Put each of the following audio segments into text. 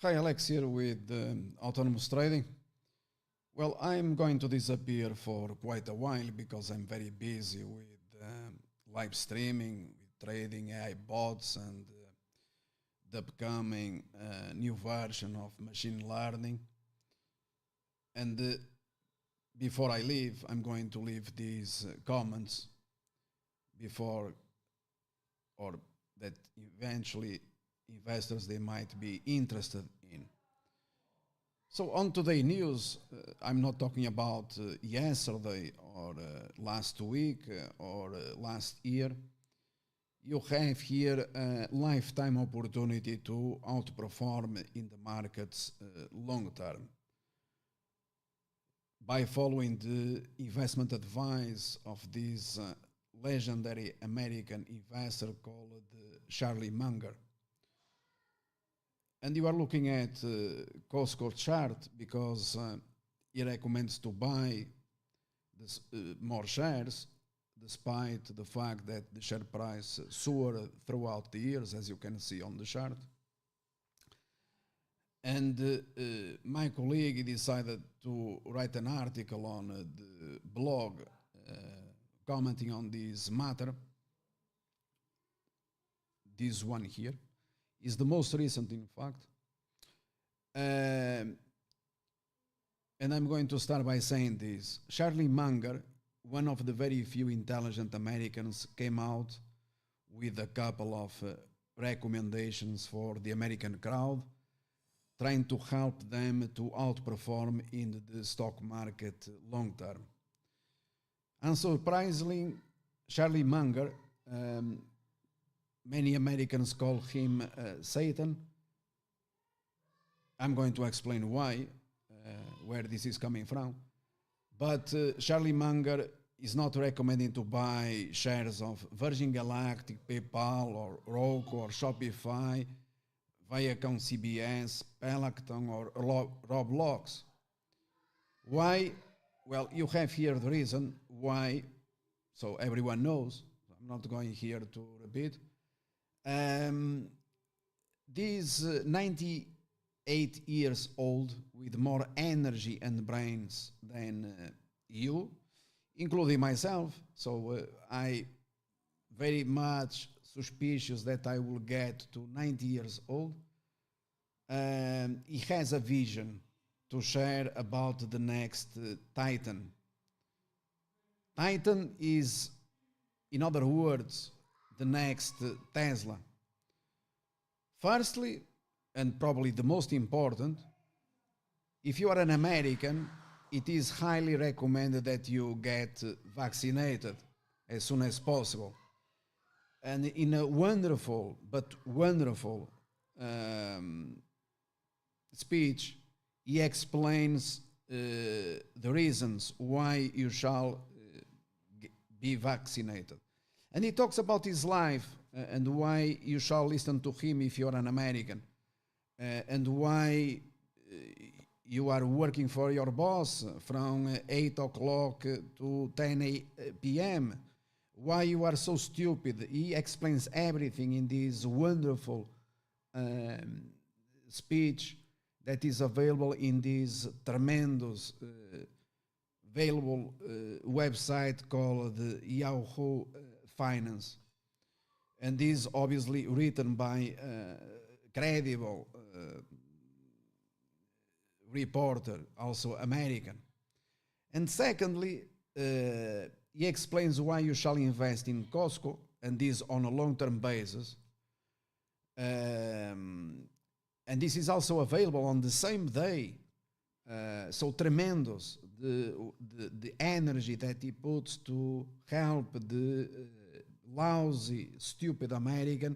Hi, Alex here with Autonomous Trading. Well, I'm going to disappear for quite a while because I'm very busy with live streaming, with trading AI bots, and the upcoming new version of machine learning. And before I leave, I'm going to leave these comments before or that eventually investors they might be interested in. So on today news, I'm not talking about yesterday or last week or last year. You have here a lifetime opportunity to outperform in the markets long term by following the investment advice of this legendary American investor called Charlie Munger. And you are looking at Costco chart because he recommends to buy this, more shares despite the fact that the share price soared throughout the years, as you can see on the chart. And my colleague decided to write an article on the blog commenting on this matter. This one here is the most recent, in fact. And I'm going to start by saying this. Charlie Munger, one of the very few intelligent Americans, came out with a couple of recommendations for the American crowd, trying to help them to outperform in the stock market long term. Unsurprisingly, Charlie Munger, many Americans call him Satan. I'm going to explain why, where this is coming from. But Charlie Munger is not recommending to buy shares of Virgin Galactic, PayPal, or Roku, or Shopify, Viacom CBS, Peloton, or Roblox. Why? Well, you have here the reason why, so everyone knows. I'm not going here to repeat. These 98 years old with more energy and brains than you, including myself. So I very much suspicious that I will get to 90 years old. He has a vision to share about the next Titan. Titan is, in other words, the next Tesla. Firstly, and probably the most important, if you are an American, it is highly recommended that you get vaccinated as soon as possible. And in a wonderful speech, he explains the reasons why you shall be vaccinated. And he talks about his life and why you shall listen to him if you're an American, and why you are working for your boss from 8 o'clock to 10 p.m., why you are so stupid. He explains everything in this wonderful speech that is available in this tremendous available website called Yahoo Finance. And this obviously written by credible reporter, also American. And secondly, he explains why you shall invest in Costco, and this on a long-term basis. And this is also available on the same day. So tremendous, the energy that he puts to help the lousy, stupid American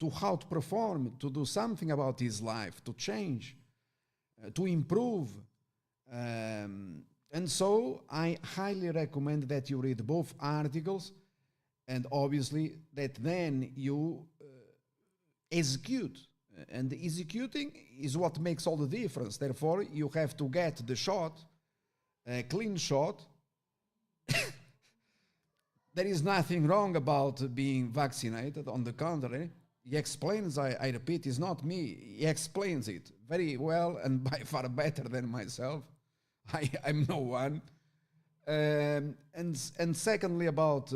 to outperform, to do something about his life, to change, to improve. And so I highly recommend that you read both articles, and obviously that then you execute. And executing is what makes all the difference. Therefore, you have to get the shot, a clean shot. There is nothing wrong about being vaccinated. On the contrary, He explains, I repeat, it's not me. He explains it very well and by far better than myself. I'm no one. And secondly, about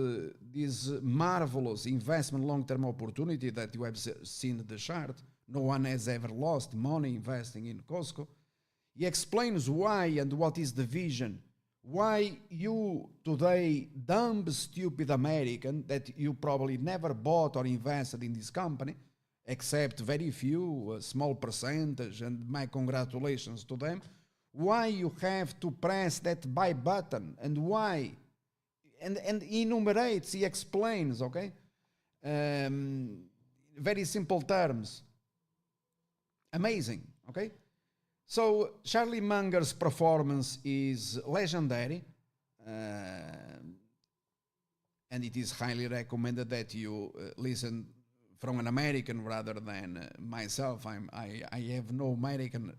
this marvelous investment long-term opportunity that you have seen in the chart, no one has ever lost money investing in Costco. He explains why and what is the vision. Why you today, dumb, stupid American, that you probably never bought or invested in this company, except very few, a small percentage, and my congratulations to them, why you have to press that buy button and why. And he enumerates, he explains, okay? Very simple terms. Amazing, okay? So Charlie Munger's performance is legendary, and it is highly recommended that you listen from an American rather than myself. I have no American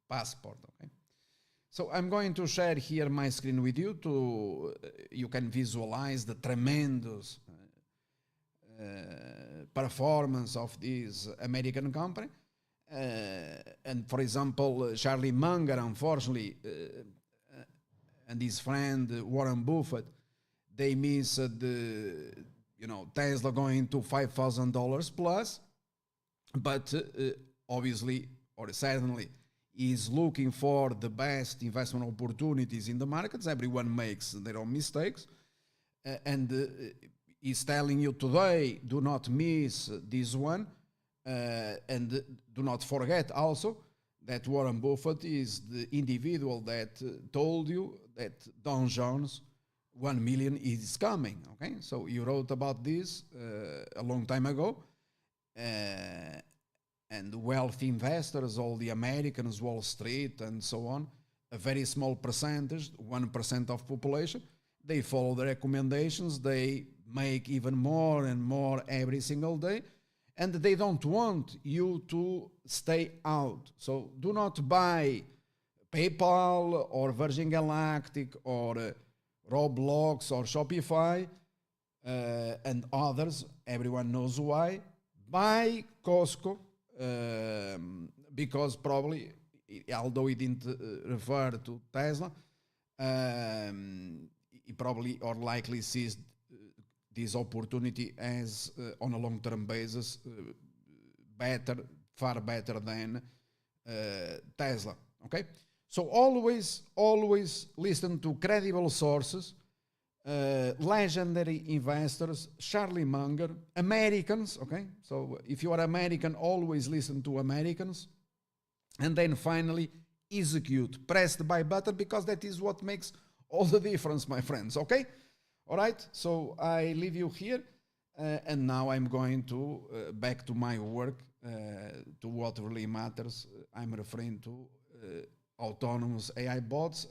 passport. Okay, so I'm going to share here my screen with you to you can visualize the tremendous performance of this American company. And for example, Charlie Munger, unfortunately, and his friend Warren Buffett, they missed Tesla going to $5,000 plus, but obviously or certainly is looking for the best investment opportunities in the markets. Everyone makes their own mistakes, and is telling you today, do not miss this one. And do not forget also that Warren Buffett is the individual that told you that Don Jones 1 million is coming. Okay, so you wrote about this a long time ago, and wealthy investors, all the Americans, Wall Street, and so on, a very small percentage, 1% of population, they follow the recommendations. They make even more and more every single day. And they don't want you to stay out. So do not buy PayPal or Virgin Galactic or Roblox or Shopify and others. Everyone knows why. Buy Costco because probably, although he didn't refer to Tesla, he probably or likely sees this opportunity as on a long-term basis far better than Tesla. Okay, so always listen to credible sources, legendary investors, Charlie Munger, Americans. Okay, so if you are American, always listen to Americans, and then finally execute. Press the buy button because that is what makes all the difference, my friends. Okay. All right, so I leave you here, and now I'm going to back to my work, to what really matters. I'm referring to autonomous AI bots.